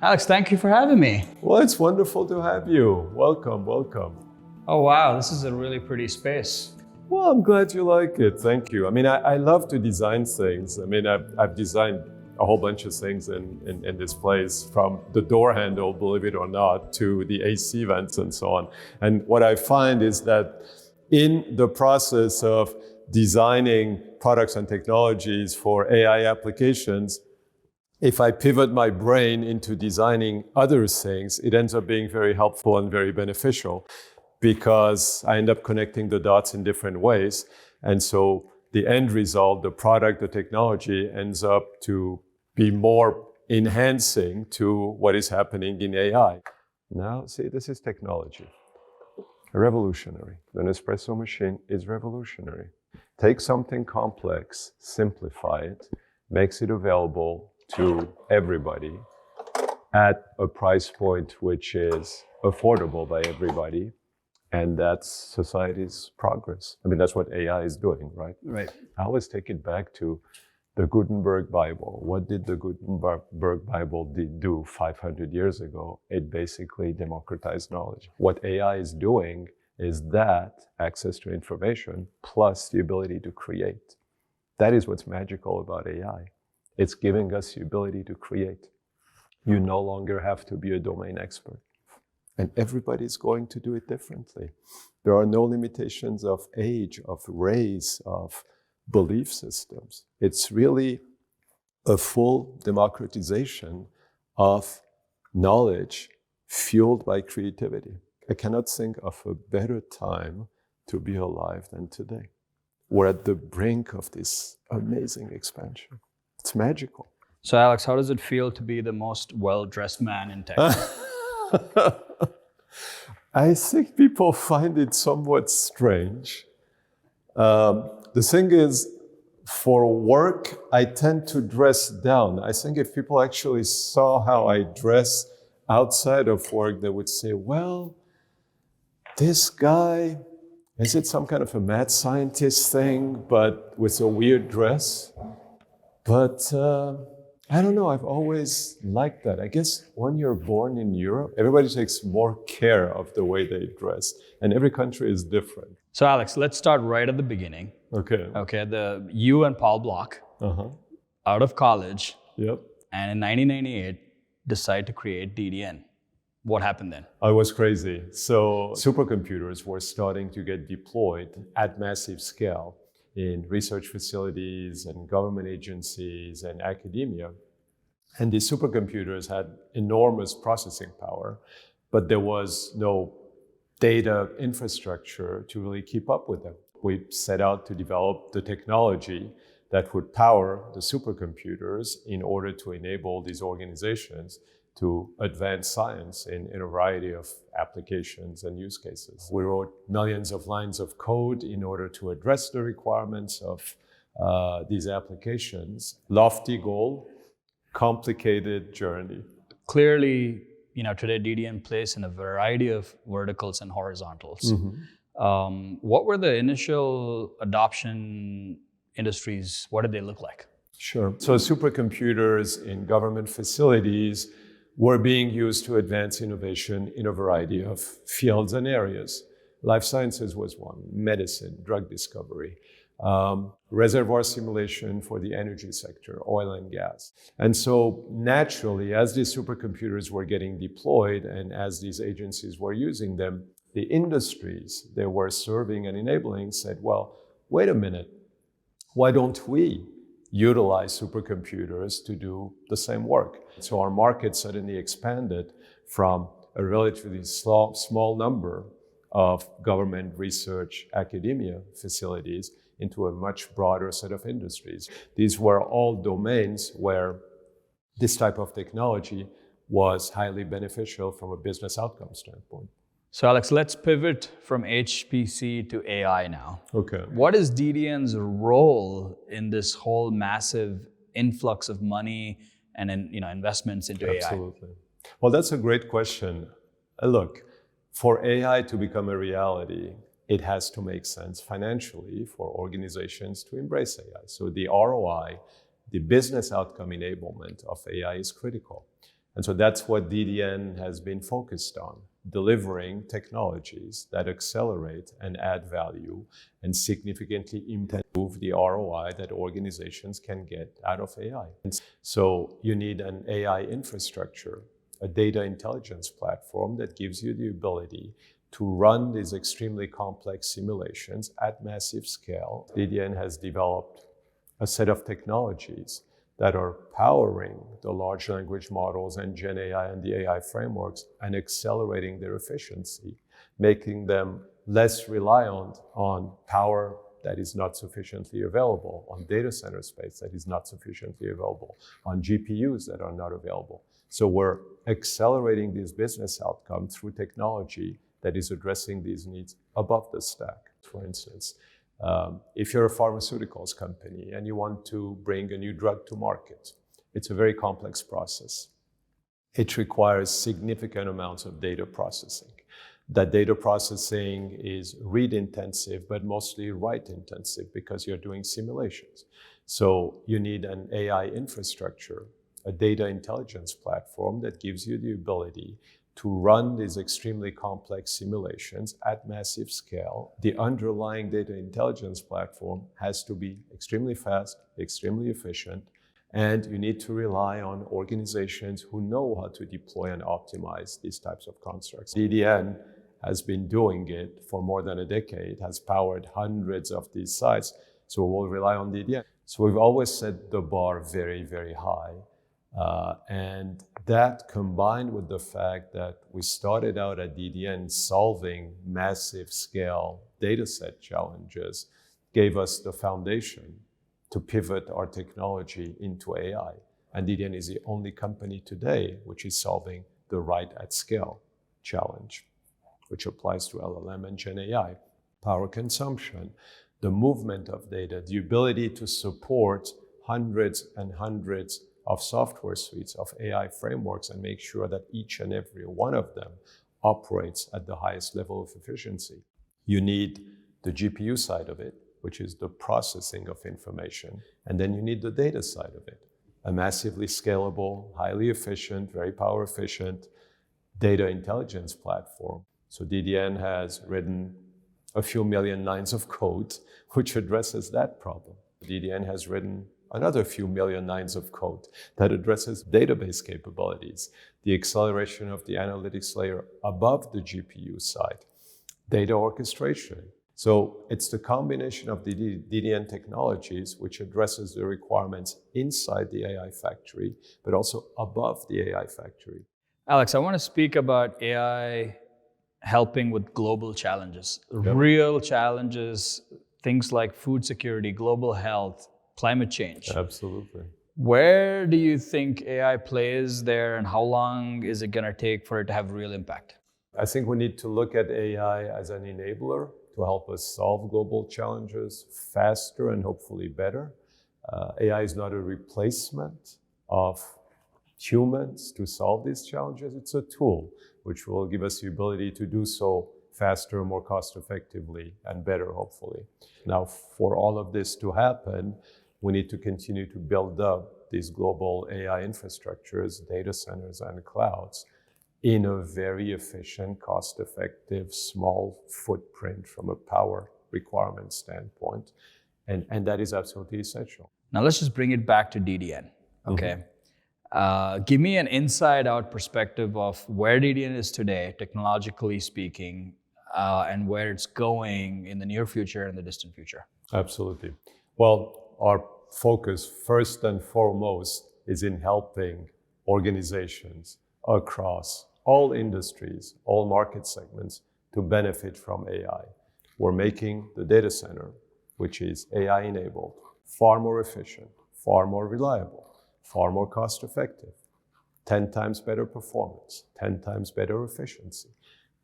Alex, thank you for having me. Well, it's wonderful to have you. Welcome, welcome. Oh, wow, this is a really pretty space. Well, I'm glad you like it. Thank you. I mean, I love to design things. I mean, I've designed a whole bunch of things in this place, from the door handle, believe it or not, to the AC vents and so on. And what I find is that in the process of designing products and technologies for AI applications, if I pivot my brain into designing other things, it ends up being very helpful and very beneficial because I end up connecting the dots in different ways. And so the end result, the product, the technology ends up to be more enhancing to what is happening in AI. Now, see, this is technology. Revolutionary. The Nespresso machine is revolutionary. Take something complex, simplify it, makes it available to everybody at a price point which is affordable by everybody. And that's society's progress. I mean, that's what AI is doing, right? Right. I always take it back to the Gutenberg Bible. What did the Gutenberg Bible do 500 years ago? It basically democratized knowledge. What AI is doing is that access to information plus the ability to create. That is what's magical about AI. It's giving us the ability to create. You no longer have to be a domain expert. And everybody's going to do it differently. There are no limitations of age, of race, of belief systems. It's really a full democratization of knowledge fueled by creativity. I cannot think of a better time to be alive than today. We're at the brink of this amazing expansion. It's magical. So, Alex, how does it feel to be the most well-dressed man in tech? I think people find it somewhat strange. The thing is, for work, I tend to dress down. I think if people actually saw how I dress outside of work, they would say, well, this guy, is it some kind of a mad scientist thing, but with a weird dress? But I don't know, I've always liked that. I guess when you're born in Europe, everybody takes more care of the way they dress, and every country is different. So, Alex, let's start right at the beginning. Okay. You and Paul Block, out of college, Yep. and in 1998, decide to create DDN. What happened then? I was crazy. So supercomputers were starting to get deployed at massive scale in research facilities and government agencies and academia. And these supercomputers had enormous processing power, but there was no data infrastructure to really keep up with them. We set out to develop the technology that would power the supercomputers in order to enable these organizations to advance science in a variety of applications and use cases. We wrote millions of lines of code in order to address the requirements of these applications. Lofty goal, complicated journey. Clearly, today DDN plays in a variety of verticals and horizontals. What were the initial adoption industries? What did they look like? Sure. So supercomputers in government facilities were being used to advance innovation in a variety of fields and areas. Life sciences was one, medicine, drug discovery, reservoir simulation for the energy sector, oil and gas. And so naturally, as these supercomputers were getting deployed and as these agencies were using them, the industries they were serving and enabling said, well, wait a minute, why don't we utilize supercomputers to do the same work? So our market suddenly expanded from a relatively small number of government research academia facilities into a much broader set of industries. These were all domains where this type of technology was highly beneficial from a business outcome standpoint. So Alex, let's pivot from HPC to AI now. Okay. What is DDN's role in this whole massive influx of money and investments into AI? Absolutely. Well, that's a great question. Look, for AI to become a reality, it has to make sense financially for organizations to embrace AI. So the ROI, the business outcome enablement of AI is critical. And so that's what DDN has been focused on, delivering technologies that accelerate and add value and significantly improve the ROI that organizations can get out of AI. And so you need an AI infrastructure, a data intelligence platform that gives you the ability to run these extremely complex simulations at massive scale. DDN has developed a set of technologies that are powering the large language models and GenAI and the AI frameworks and accelerating their efficiency, making them less reliant on power that is not sufficiently available, on data center space that is not sufficiently available, on GPUs that are not available. So we're accelerating this business outcome through technology that is addressing these needs above the stack. For instance, if you're a pharmaceuticals company and you want to bring a new drug to market, it's a very complex process. It requires significant amounts of data processing. That data processing is read intensive, but mostly write intensive because you're doing simulations. So you need an AI infrastructure, a data intelligence platform that gives you the ability to run these extremely complex simulations at massive scale. The underlying data intelligence platform has to be extremely fast, extremely efficient, and you need to rely on organizations who know how to deploy and optimize these types of constructs. DDN has been doing it for more than a decade, has powered hundreds of these sites, so we'll rely on DDN. So we've always set the bar very, very high. And that, combined with the fact that we started out at DDN solving massive scale dataset challenges, gave us the foundation to pivot our technology into AI. And DDN is the only company today which is solving the write at scale challenge, which applies to LLM and GenAI. Power consumption, the movement of data, the ability to support hundreds and hundreds of software suites, of AI frameworks, and make sure that each and every one of them operates at the highest level of efficiency. You need the GPU side of it, which is the processing of information, and then you need the data side of it. A massively scalable, highly efficient, very power efficient data intelligence platform. So DDN has written a few million lines of code which addresses that problem. DDN has written another few million lines of code that addresses database capabilities, the acceleration of the analytics layer above the GPU side, data orchestration. So it's the combination of the DDN technologies which addresses the requirements inside the AI factory, but also above the AI factory. Alex, I want to speak about AI helping with global challenges, Yep. real challenges, things like food security, global health, climate change. Absolutely. Where do you think AI plays there, and how long is it going to take for it to have real impact? I think we need to look at AI as an enabler to help us solve global challenges faster and hopefully better. AI is not a replacement of humans to solve these challenges. It's a tool which will give us the ability to do so faster, more cost effectively, and better, hopefully. Now, for all of this to happen, we need to continue to build up these global AI infrastructures, data centers, and clouds in a very efficient, cost-effective, small footprint from a power requirement standpoint. And that is absolutely essential. Now let's just bring it back to DDN, okay? Give me an inside-out perspective of where DDN is today, technologically speaking, and where it's going in the near future and the distant future. Absolutely. Well, our focus first and foremost is in helping organizations across all industries, all market segments to benefit from AI. We're making the data center, which is AI enabled, far more efficient, far more reliable, far more cost effective, 10 times better performance, 10 times better efficiency,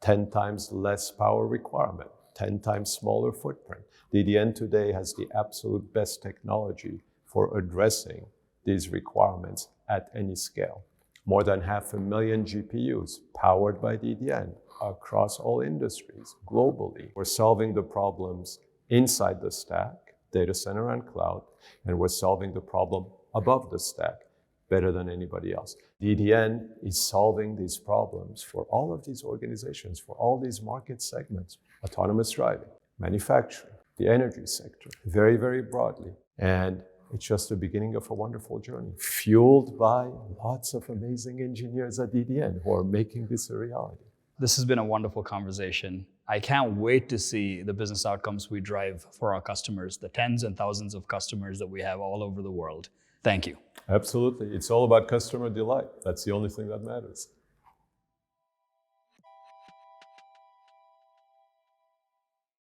10 times less power requirement, 10 times smaller footprint. DDN today has the absolute best technology for addressing these requirements at any scale. More than 500,000 GPUs powered by DDN across all industries globally. We're solving the problems inside the stack, data center and cloud, and we're solving the problem above the stack, better than anybody else. DDN is solving these problems for all of these organizations, for all these market segments, autonomous driving, manufacturing, the energy sector, very, very broadly. And it's just the beginning of a wonderful journey, fueled by lots of amazing engineers at DDN who are making this a reality. This has been a wonderful conversation. I can't wait to see the business outcomes we drive for our customers, the tens and thousands of customers that we have all over the world. Thank you. Absolutely. It's all about customer delight. That's the only thing that matters.